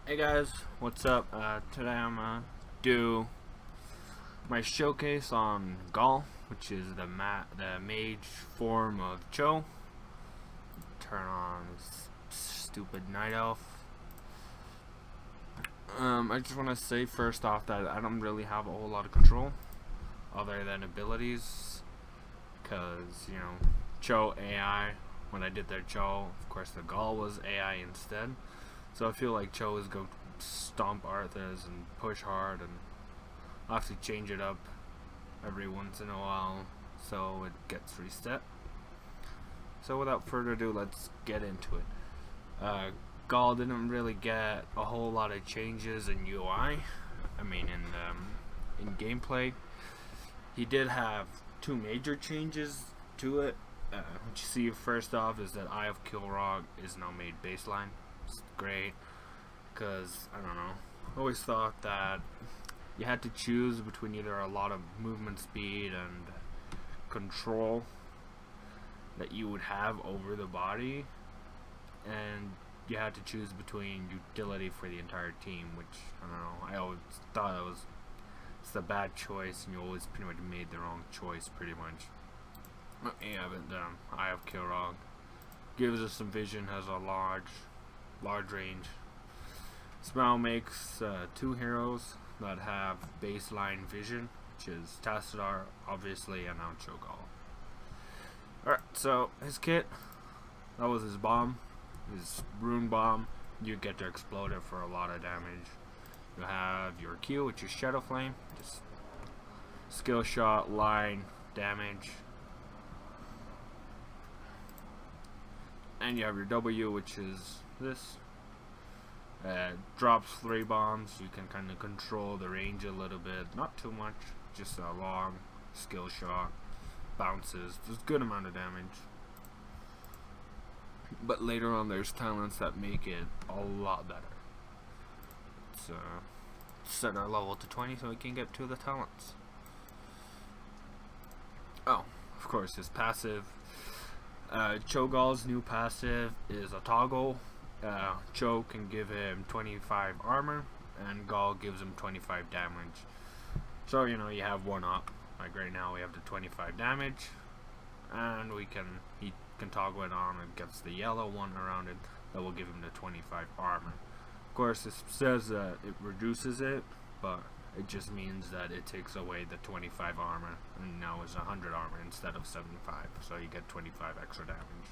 Hey guys, what's up? Today I'm gonna do my showcase on Gall, which is the mage form of Cho. Turn on this stupid night elf. I just want to say first off that I don't really have a whole lot of control other than abilities, cause Cho AI. When I did their Cho, of course the Gall was AI instead. So I feel like Cho is go stomp Arthas and push hard, and I'll have to change it up every once in a while so it gets reset. So without further ado, let's get into it. Gall didn't really get a whole lot of changes in UI. I mean, in gameplay, he did have two major changes to it. What you see first off is that Eye of Gall'Rework is now made baseline. It's great, because I don't know, I always thought that you had to choose between either a lot of movement speed and control that you would have over the body, and you had to choose between utility for the entire team, which I don't know, I always thought it's a bad choice, and you always pretty much made the wrong choice pretty much. Yeah, but Eye of Gall'Rework gives us some vision, has a large range. Smell makes two heroes that have baseline vision, which is Tassadar, obviously, and now Cho'Gall. Alright, so his kit, that was his bomb, his rune bomb. You get to explode it for a lot of damage. You have your Q, which is Shadow Flame, just skill shot, line, damage. And you have your W, which is this. Drops 3 bombs. You can kind of control the range a little bit, not too much, just a long skill shot, bounces, just a good amount of damage. But later on there's talents that make it a lot better. Let's set our level to 20 so we can get to the talents. Oh, of course, his passive. Cho'Gall's new passive is a toggle. Cho can give him 25 armor, and Gall gives him 25 damage. So you have one up. Like right now we have the 25 damage, and he can toggle it on and gets the yellow one around it that will give him the 25 armor. Of course, it says that it reduces it, but it just means that it takes away the 25 armor, and now it's 100 armor instead of 75, so you get 25 extra damage.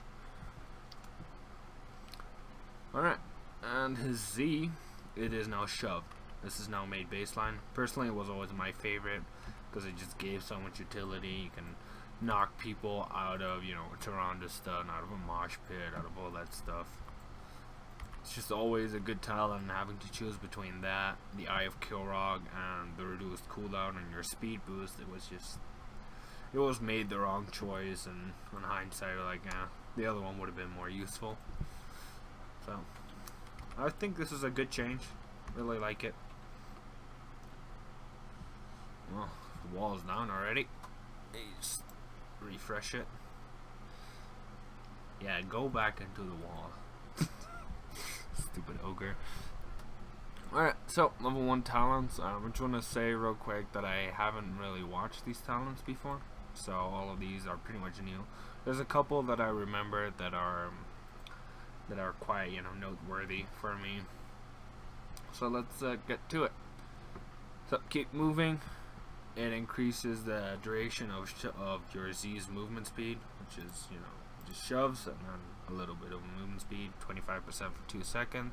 Alright, and his Z, it is now shoved. This is now made baseline. Personally, it was always my favorite, because it just gave so much utility. You can knock people out of, Tyrande stun, out of a mosh pit, out of all that stuff. It's just always a good talent, having to choose between that, the Eye of Gall'Rework, and the reduced cooldown and your speed boost. It was made the wrong choice, and in hindsight, like, the other one would have been more useful. So, I think this is a good change. Really like it. Well, the wall's down already. Just refresh it. Yeah, go back into the wall. Stupid ogre. Alright, so level 1 talents. I just want to say real quick that I haven't really watched these talents before, so all of these are pretty much new. There's a couple that I remember that are quite noteworthy for me. So let's get to it. So keep moving. It increases the duration of your Z's movement speed, which is just shoves, and then a little bit of movement speed, 25% for 2 seconds.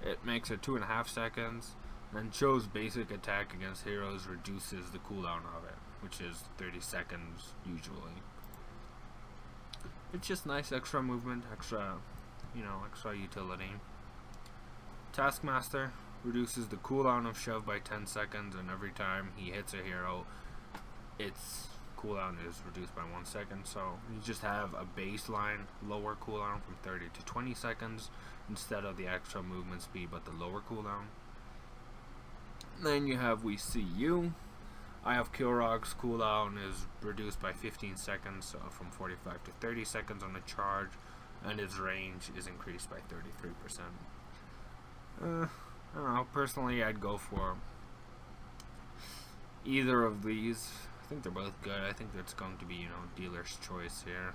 It makes it 2.5 seconds. And Cho's basic attack against heroes reduces the cooldown of it, which is 30 seconds usually. It's just nice extra movement, extra utility. Taskmaster reduces the cooldown of shove by 10 seconds, and every time he hits a hero, its cooldown is reduced by 1 second. So you just have a baseline lower cooldown from 30 to 20 seconds instead of the extra movement speed but the lower cooldown. Then you have We See You. Eye of Gall'Rework's cooldown is reduced by 15 seconds, so from 45 to 30 seconds on the charge, and its range is increased by 33%. I don't know, personally I'd go for either of these. I think they're both good. I think that's going to be, you know, dealer's choice here.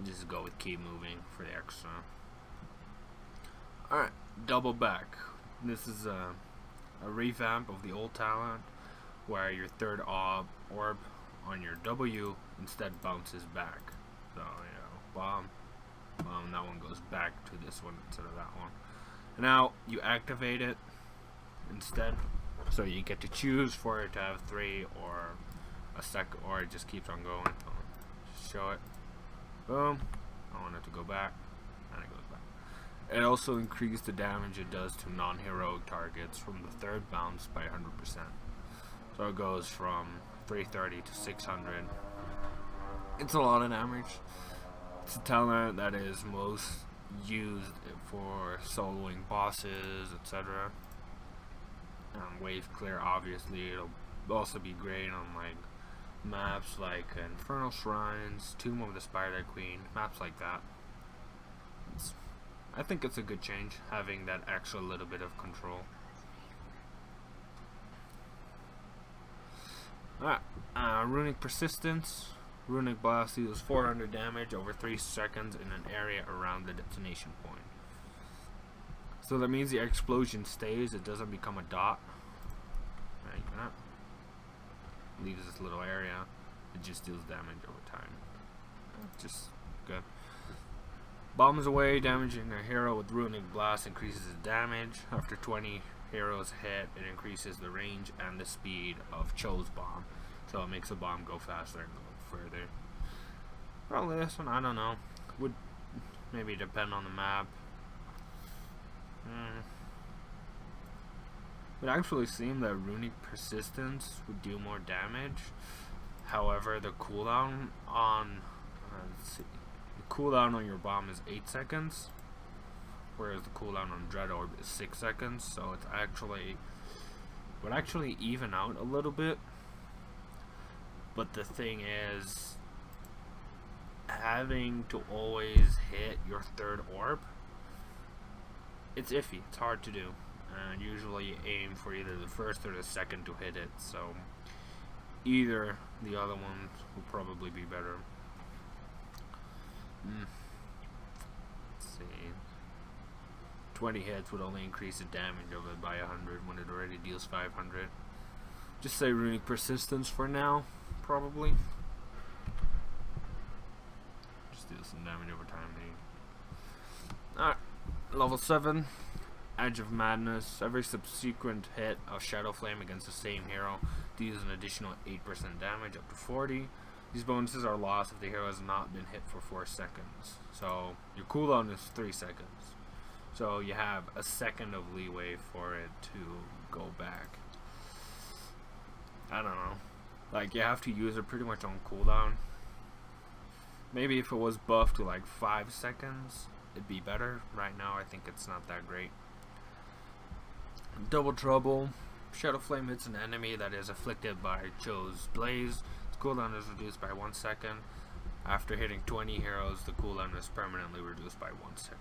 Just go with keep moving for the extra. Alright, double back. This is a revamp of the old talent where your third orb on your W instead bounces back. So, you know, bomb, that one goes back to this one instead of that one. Now you activate it instead, so you get to choose for it to have 3 or a second, or it just keeps on going. Just show it. Boom. I want it to go back, and it goes back. It also increased the damage it does to non-heroic targets from the third bounce by 100%. So it goes from 330 to 600. It's a lot of damage. It's a talent that is most used for soloing bosses, etc. Wave clear, obviously. It'll also be great on like maps like Infernal Shrines, Tomb of the Spider Queen, maps like that. I think it's a good change, having that extra little bit of control. Alright, Runic Persistence. Runic Blast deals 400 damage over 3 seconds in an area around the detonation point. So that means the explosion stays, it doesn't become a dot. Like that. Leaves this little area, it just deals damage over time. Just good. Bombs away, damaging a hero with Runic Blast increases the damage. After 20 heroes hit, it increases the range and the speed of Cho'Gall's bomb. So it makes the bomb go faster and go further. Probably this one, I don't know. Would maybe depend on the map. It actually seemed that Runic Persistence would do more damage. However, the cooldown on your bomb is 8 seconds, whereas the cooldown on Dread Orb is 6 seconds. So it's would actually even out a little bit. But the thing is, having to always hit your third orb, it's iffy. It's hard to do. And usually you aim for either the first or the second to hit it. So either the other one will probably be better. Let's see. 20 hits would only increase the damage of it by 100 when it already deals 500. Just say Runic Persistence for now, probably. Just deal some damage over time, maybe. Alright, level 7. Edge of Madness. Every subsequent hit of Shadow Flame against the same hero deals an additional 8% damage up to 40. These bonuses are lost if the hero has not been hit for 4 seconds. So your cooldown is 3 seconds. So you have a second of leeway for it to go back. I don't know. Like, you have to use it pretty much on cooldown. Maybe if it was buffed to like 5 seconds, it'd be better. Right now I think it's not that great. Double Trouble. Shadow Flame hits an enemy that is afflicted by Cho'Gall's Blaze. Its cooldown is reduced by 1 second. After hitting 20 heroes, the cooldown is permanently reduced by 1 second.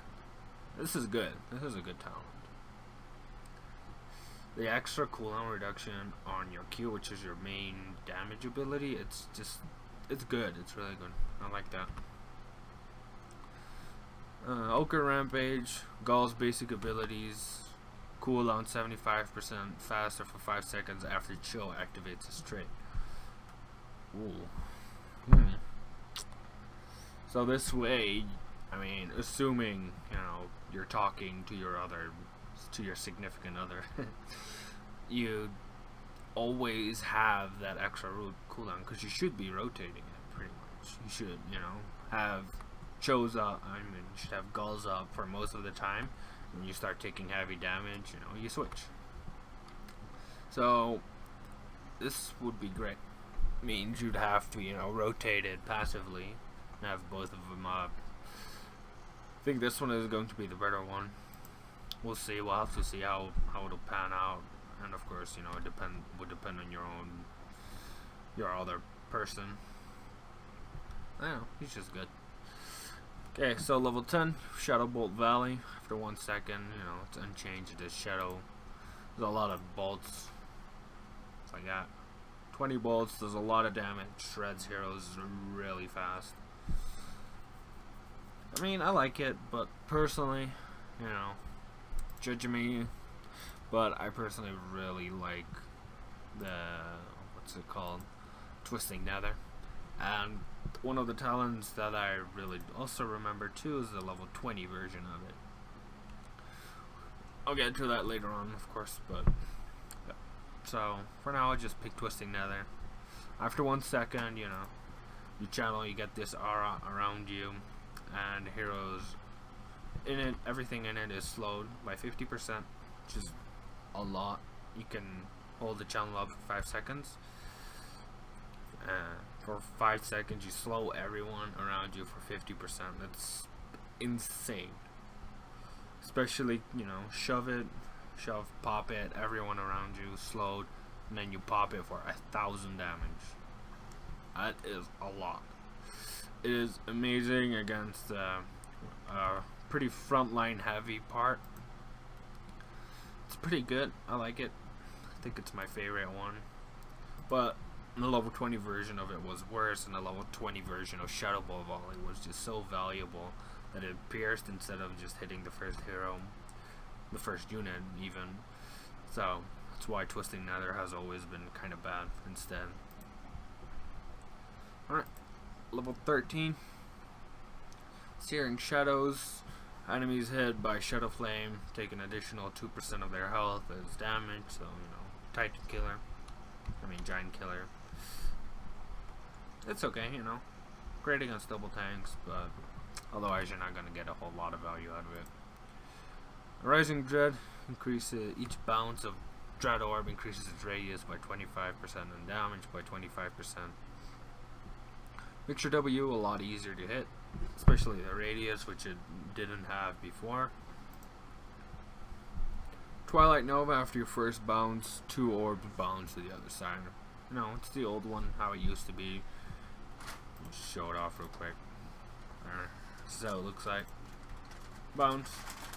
This is good. This is a good talent. The extra cooldown reduction on your Q, which is your main damage ability, it's good. It's really good. I like that. Ochre Rampage. Gall's basic abilities. Cooldown 75% faster for 5 seconds after Cho activates his trait. Ooh. So this way, I mean, assuming, you know, you're talking to your significant other, you always have that extra cooldown, because you should be rotating it pretty much. You should, you know, have Cho's up, you should have Gall's up for most of the time. When you start taking heavy damage, you know, you switch. So this would be great. Means you'd have to, you know, rotate it passively and have both of them up. I think this one is going to be the better one. We'll see. We'll have to see how it'll pan out, and of course, you know, it would depend on your other person. I don't know. He's just good. Okay, so level 10, Shadow Bolt Valley. After 1 second, you know, it's unchanged. It is shadow. There's a lot of bolts. It's like that. 20 bolts does a lot of damage. Shreds heroes really fast. I mean, I like it, but personally, you know, judge me. But I personally really like the, what's it called? Twisting Nether. And one of the talents that I really also remember too is the level 20 version of it. I'll get to that later on, of course, but yeah. So for now I'll just pick Twisting Nether. After 1 second, you know, you channel, you get this aura around you, and heroes in it, everything in it is slowed by 50%, which is a lot. You can hold the channel up for 5 seconds. For 5 seconds you slow everyone around you for 50%. That's insane. Especially, you know, shove, pop it, everyone around you slowed, and then you pop it for 1,000 damage. That is a lot. It is amazing against a pretty frontline heavy part. It's pretty good. I like it. I think it's my favorite one. But the level 20 version of it was worse, and the level 20 version of Shadow Ball Volley was just so valuable that it pierced instead of just hitting the first hero, the first unit even. So that's why Twisting Nether has always been kind of bad instead. Alright, level 13. Searing Shadows. Enemies hit by Shadow Flame take an additional 2% of their health as damage, so, you know, Titan Killer. I mean, Giant Killer. It's okay, you know. Great against double tanks, but otherwise you're not going to get a whole lot of value out of it. Rising Dread increases each bounce of Dread Orb increases its radius by 25% and damage by 25%. Mixture W a lot easier to hit, especially the radius, which it didn't have before. Twilight Nova, after your first bounce, 2 orbs bounce to the other side. You know, it's the old one, how it used to be. Just show it off real quick. This is how it looks like. Bounce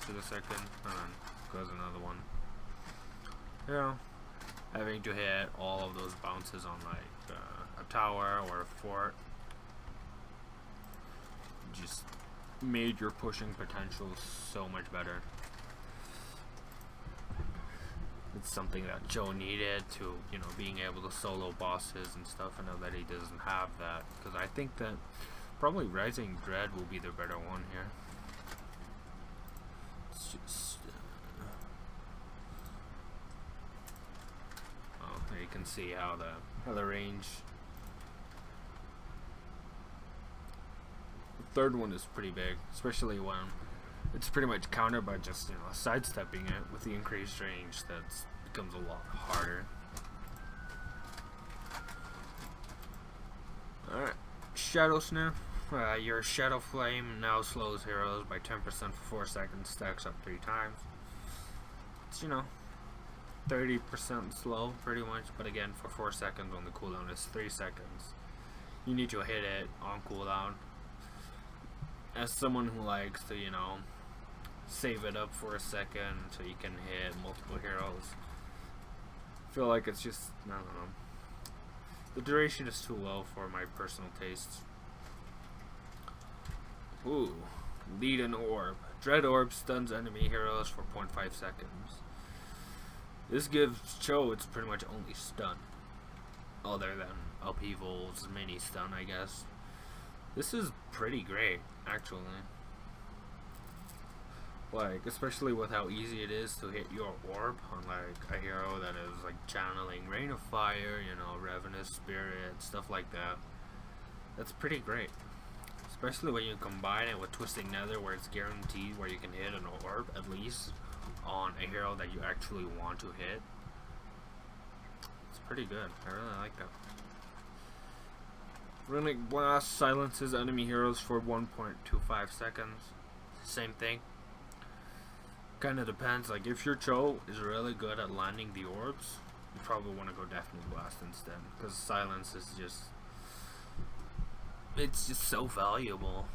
to the second, and then goes another one. You know, having to hit all of those bounces on like a tower or a fort just made your pushing potential so much better. It's something that Joe needed to, you know, being able to solo bosses and stuff. I know that he doesn't have that, because I think that probably Rising Dread will be the better one here. It's just oh, there you can see how the range. The third one is pretty big, especially when it's pretty much countered by just, you know, sidestepping it with the increased range. That becomes a lot harder. Alright, Shadow Sniff. Your Shadow Flame now slows heroes by 10% for 4 seconds, stacks up 3 times. It's, you know, 30% slow pretty much, but again for 4 seconds when the cooldown is 3 seconds. You need to hit it on cooldown. As someone who likes to, you know, save it up for a second so you can hit multiple heroes, I feel like it's just, I don't know, the duration is too low for my personal tastes. Ooh, Lead an Orb. Dread Orb stuns enemy heroes for 0.5 seconds. This gives Cho its pretty much only stun, other than Upheaval's mini stun, I guess. This is pretty great, actually. Like, especially with how easy it is to hit your orb on like a hero that is like channeling Rain of Fire, you know, Ravenous Spirit, stuff like that. That's pretty great. Especially when you combine it with Twisting Nether, where it's guaranteed where you can hit an orb at least on a hero that you actually want to hit. It's pretty good. I really like that. Runic Blast silences enemy heroes for 1.25 seconds. Same thing. Kind of depends. Like, if your Cho is really good at landing the orbs, you probably want to go Deafening Blast instead, because silence is just, it's just so valuable.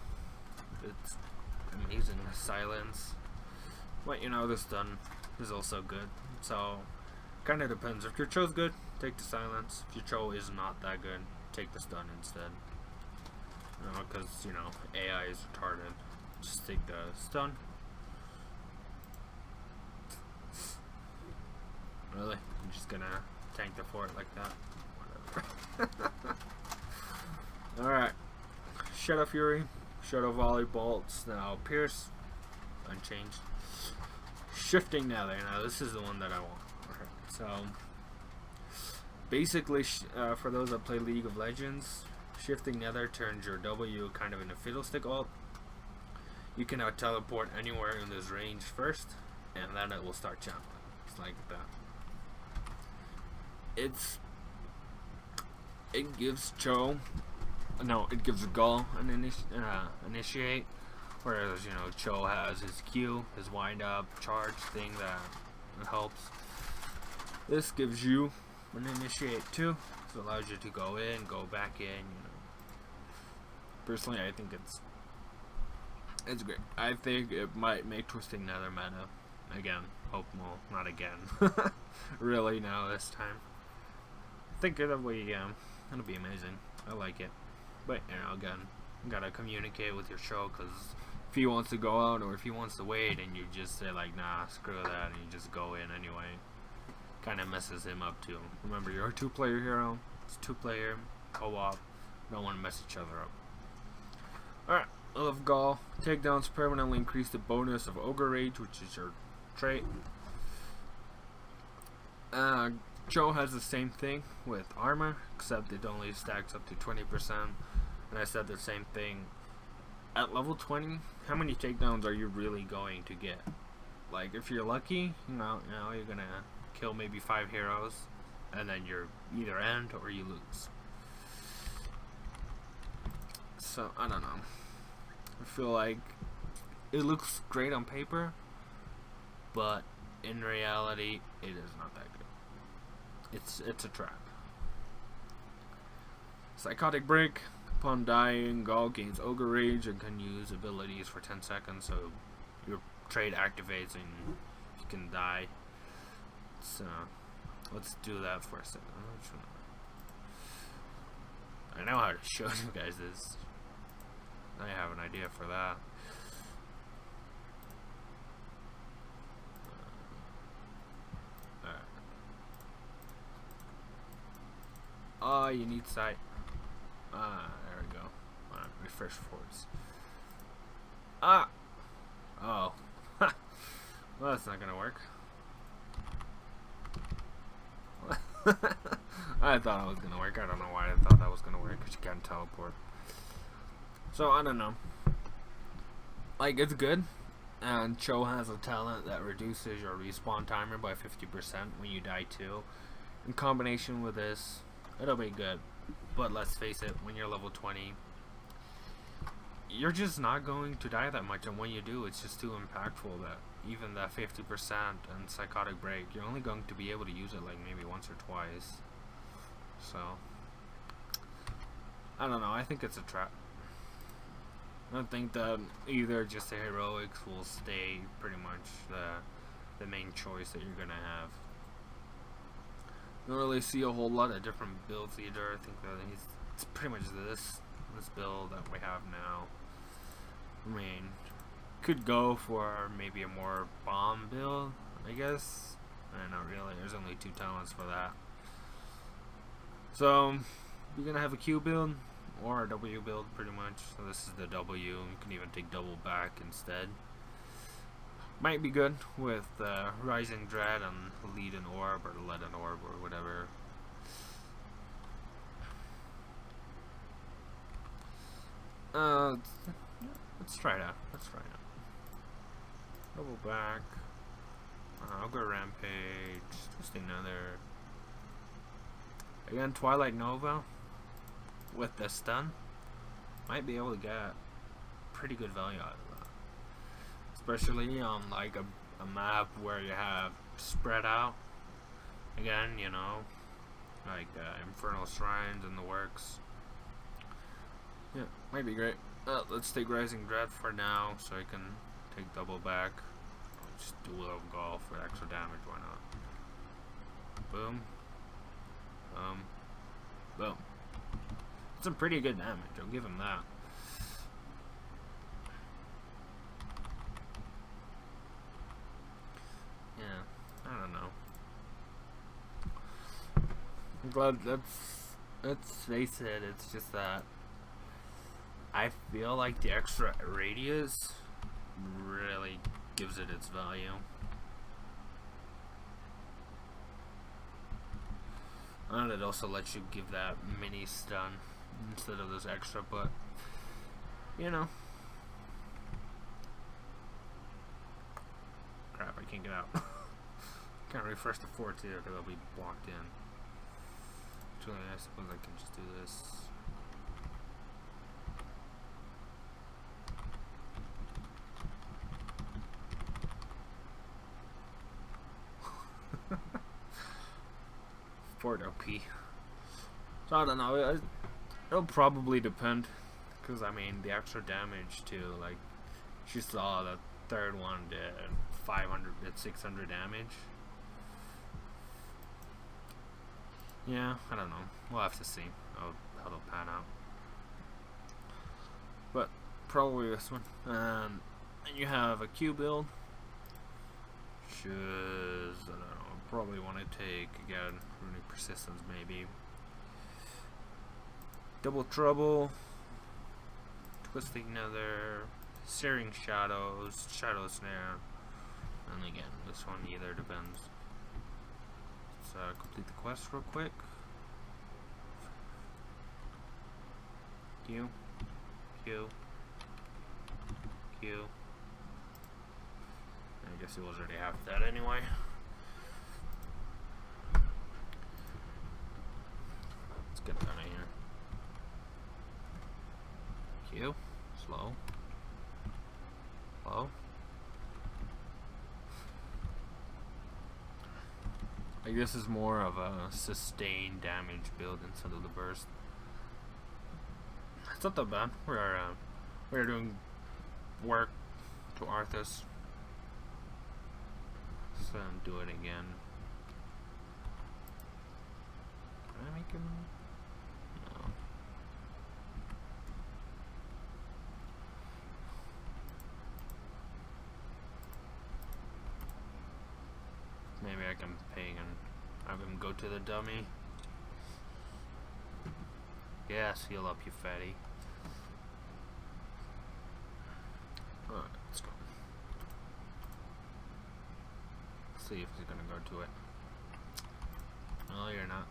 it's amazing. Silence. But you know, the stun is also good. So, kind of depends. If your Cho's good, take the silence. If your Cho is not that good, take the stun instead. You know, because, you know, AI is retarded. Just take the stun. Really? I'm just gonna tank the fort like that? Whatever. Alright. Shadow Fury. Shadow Volley Bolts. Now Pierce. Unchanged. Shifting Nether. Now this is the one that I want. Okay. So, basically, for those that play League of Legends, Shifting Nether turns your W kind of into Fiddlestick ult. You can now teleport anywhere in this range first, and then it will start jumping. It's like that. It gives Cho, no, it gives Gall an initiate, whereas, you know, Cho has his Q, his wind up charge thing that helps. This gives you an initiate too, so it allows you to go in, go back in. You know, personally, I think it's great. I think it might make Twisting Nether meta again. Hope, well, not again. Really, now this time. I think it'll be amazing. I like it. But, you know, again, you gotta communicate with your Cho, because if he wants to go out or if he wants to wait and you just say like, nah, screw that, and you just go in anyway, kind of messes him up too. Remember, you're a 2-player hero. It's 2-player co-op. Don't want to mess each other up. Alright, I love Gall. Takedowns permanently increase the bonus of Ogre Rage, which is your trait. Cho has the same thing with armor, except it only stacks up to 20%. And I said the same thing. At level 20, how many takedowns are you really going to get? Like, if you're lucky, you know, you're gonna kill maybe 5 heroes, and then you're either end or you lose. So, I don't know. I feel like it looks great on paper, but in reality, it is not that good. It's a trap. Psychotic Break. Upon dying, Gall gains Ogre Rage and can use abilities for 10 seconds, so your trait activates and you can die. So, let's do that for a second. I know how to show you guys this. I have an idea for that. Oh, you need sight. There we go. Refresh force. Oh. Well, that's not gonna work. I thought it was gonna work. I don't know why I thought that was gonna work, because you can't teleport. So, I don't know. Like, it's good. And Cho has a talent that reduces your respawn timer by 50% when you die too. In combination with this, it'll be good. But let's face it, when you're level 20, you're just not going to die that much, and when you do, it's just too impactful that even that 50% and Psychotic Break, you're only going to be able to use it like maybe once or twice. So, I don't know, I think it's a trap. I don't think that either just the heroics will stay pretty much the main choice that you're gonna have. Don't really see a whole lot of different builds either. I think that it's pretty much this build that we have now. I mean, could go for maybe a more bomb build, I guess. Not really. There's only 2 talents for that. So you're gonna have a Q build or a W build, pretty much. So this is the W. You can even take double back instead. Might be good with Rising Dread and Lead an Orb or Let an Orb or whatever. Let's try it out. Double back. I'll go Rampage. Twisting Nether. Again, Twilight Nova with the stun. Might be able to get pretty good value out of that. Especially on like a map where you have spread out. Again, you know, like Infernal Shrines and the works. Yeah, might be great. Let's take Rising Dread for now, so I can take double back. I'll just do Gall'Rework for extra damage. Why not? Boom. Boom. Some pretty good damage. I'll give him that. Yeah, I don't know. I'm glad let's face it, it's just that I feel like the extra radius really gives it its value. And it also lets you give that mini stun instead of this extra, but you know. Crap, I can't get out. Can't refresh the forts either because I'll be blocked in. Actually, I suppose I can just do this. Fort OP. So I don't know. It'll probably depend, because I mean the extra damage too. Like she saw the third one did 500, did 600 damage. Yeah, I don't know. We'll have to see how it'll pan out. But probably this one. And you have a Q build, which is, I don't know, probably want to take again Runic Persistence maybe. Double Trouble, Twisting Nether, Searing Shadows, Shadow Snare, and again this one either depends. Let's complete the quest real quick. Q, Q, Q. I guess it was already half that anyway. Let's get out of here. Q, slow, slow. Like this is more of a sustained damage build instead of the burst. It's not that bad. We're doing work to Arthas. So do it again. Can I make him? No. Maybe I can ping and have him go to the dummy. Yes, heal up, you fatty. Alright, let's go. Let's see if he's gonna go to it. No, you're not.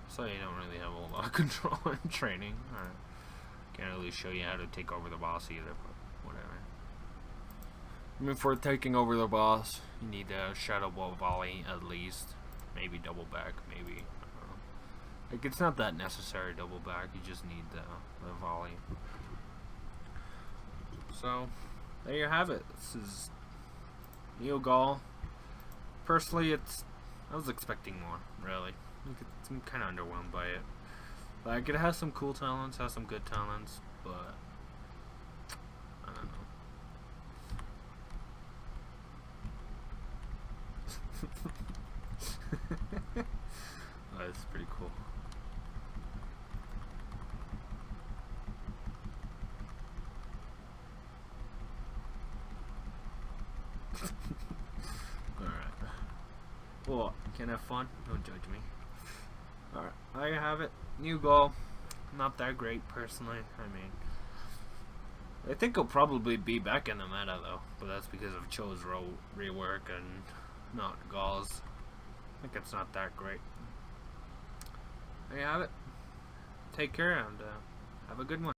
So you don't really have a whole lot of control in training. Can't really show you how to take over the boss either, but whatever. I mean, for taking over the boss, you need a Shadow Ball Volley at least. Maybe double back, maybe. I don't know. Like, it's not that necessary double back, you just need the volley. So, there you have it. This is Cho'Gall. Personally, I was expecting more, really. I'm kind of underwhelmed by it. Like, it has some cool talents, has some good talents, but I don't know. Oh, that's pretty cool. Alright. Well, can have fun. Don't judge me. Alright, there you have it. Cho'Gall. Not that great, personally. I mean, I think he'll probably be back in the meta, though. But that's because of Cho's rework and not Gall's. I think it's not that great. There you have it. Take care and have a good one.